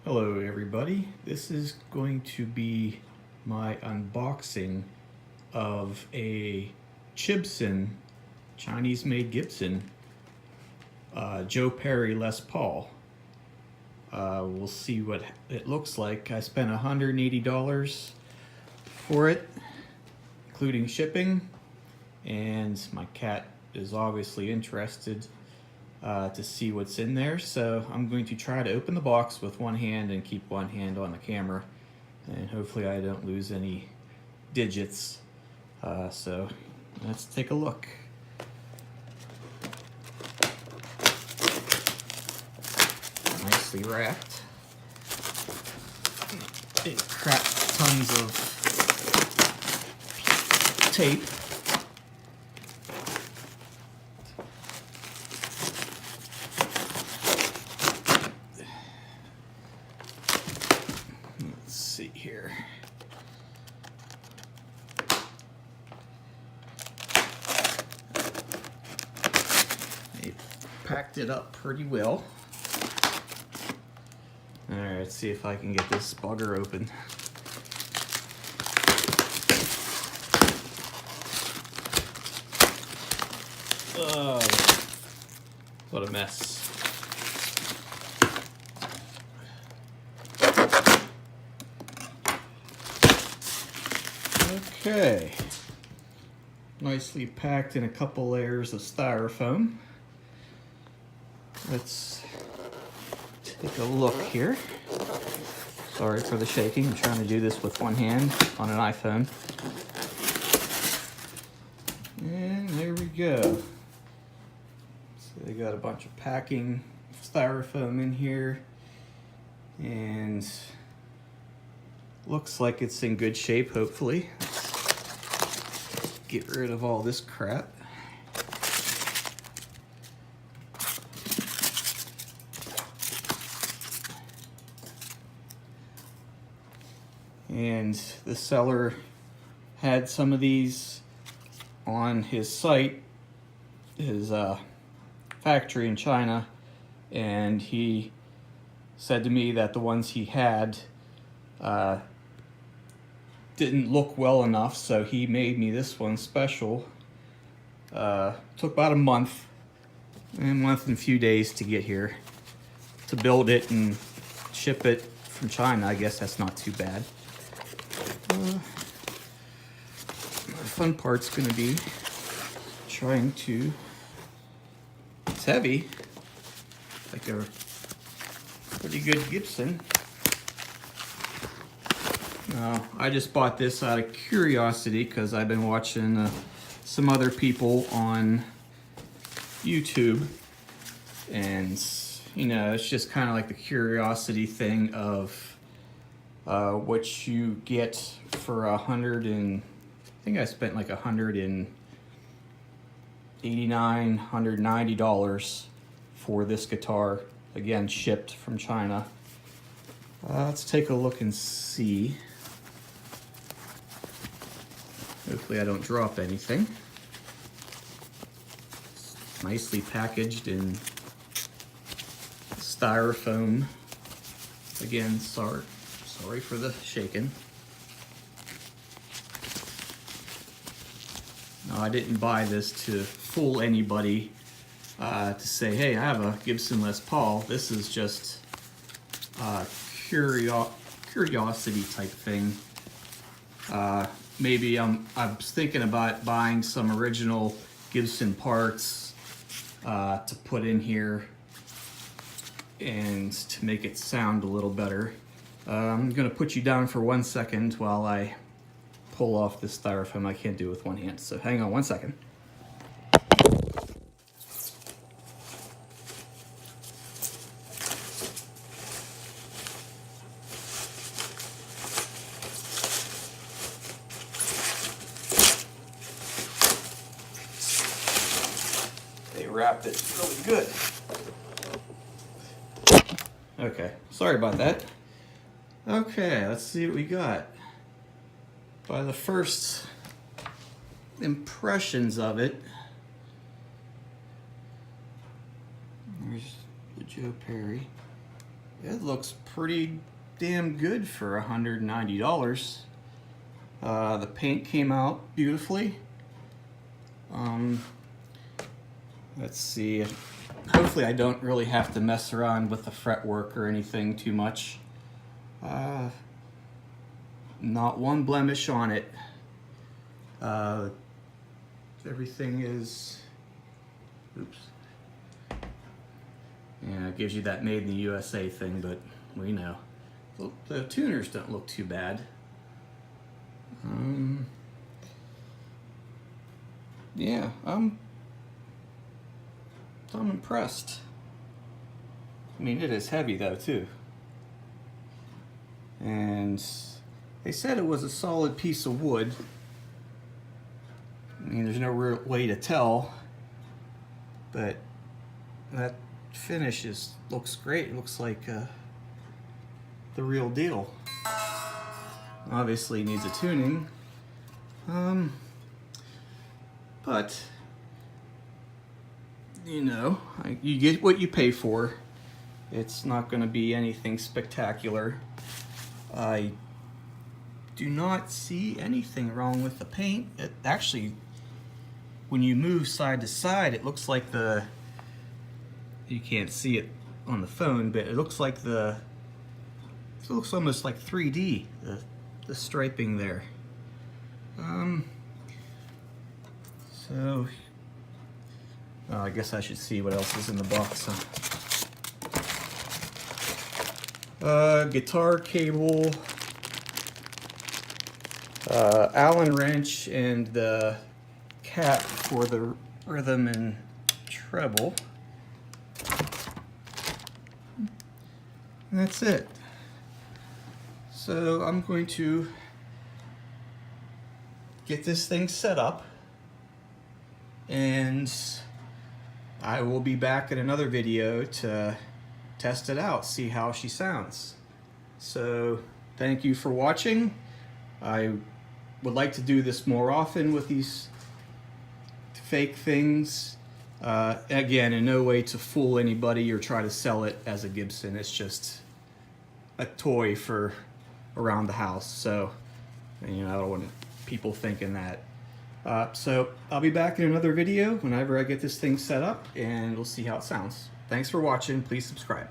Hello everybody, this is going to be my unboxing of a CHIBSON, Chinese-made Gibson, Joe Perry Les Paul. We'll see what it looks like. I spent $180 for it, including shipping, and my cat is obviously interested to see what's in there, so I'm going to try to open the box with one hand and keep one hand on the camera, and hopefully I don't lose any digits. So let's take a look. Nicely wrapped. It cracked tons of tape. Let's see here. They packed it up pretty well. Alright, let's see if I can get this bugger open. What a mess. Okay, nicely packed in a couple layers of styrofoam. Let's take a look here. Sorry for the shaking, I'm trying to do this with one hand on an iPhone. And there we go. So they got a bunch of packing styrofoam in here, and looks like it's in good shape, hopefully. Let's get rid of all this crap. And the seller had some of these on his site, his factory in China, and he said to me that the ones he had didn't look well enough, so he made me this one special. Took about a month and a few days to get here, to build it and ship it from China. I guess that's not too bad. The fun part's going to be trying to, it's heavy, like a pretty good Gibson. I just bought this out of curiosity because I've been watching some other people on YouTube, and you know, it's just kind of like the curiosity thing of what you get for I think I spent like $189, $190 for this guitar, again shipped from China. Let's take a look and see. Hopefully I don't drop anything. It's nicely packaged in styrofoam. Again, sorry for the shaking. No, I didn't buy this to fool anybody, to say, hey, I have a Gibson Les Paul. This is just a curiosity type thing. Maybe I was thinking about buying some original Gibson parts to put in here and to make it sound a little better. I'm going to put you down for 1 second while I pull off this styrofoam. I can't do it with one hand, so hang on 1 second. They wrapped it really good. Okay, sorry about that. Okay, let's see what we got. By the first impressions of it, there's the Joe Perry. it looks pretty damn good for $190. The paint came out beautifully. Let's see. Hopefully I don't really have to mess around with the fretwork or anything too much. Not one blemish on it. Everything is, oops. Yeah, it gives you that made in the USA thing, but we know. The tuners don't look too bad. Yeah, I'm impressed. I mean, it is heavy though too. And they said it was a solid piece of wood. I mean, there's no real way to tell, but that finish looks great. It looks like the real deal. Obviously needs a tuning, but you know, you get what you pay for. It's not going to be anything spectacular. I do not see anything wrong with the paint. It actually, when you move side to side, it looks like you can't see it on the phone, but it looks like it looks almost like 3D, the striping there. So, I guess I should see what else is in the box. Guitar cable, Allen wrench, and the cap for the rhythm and treble. And that's it. So I'm going to get this thing set up, and I will be back in another video to test it out, see how she sounds. So thank you for watching. I would like to do this more often with these fake things. Again, in no way to fool anybody or try to sell it as a Gibson. It's just a toy for around the house. So, you know, I don't want people thinking that. So I'll be back in another video whenever I get this thing set up, and we'll see how it sounds. Thanks for watching. Please subscribe.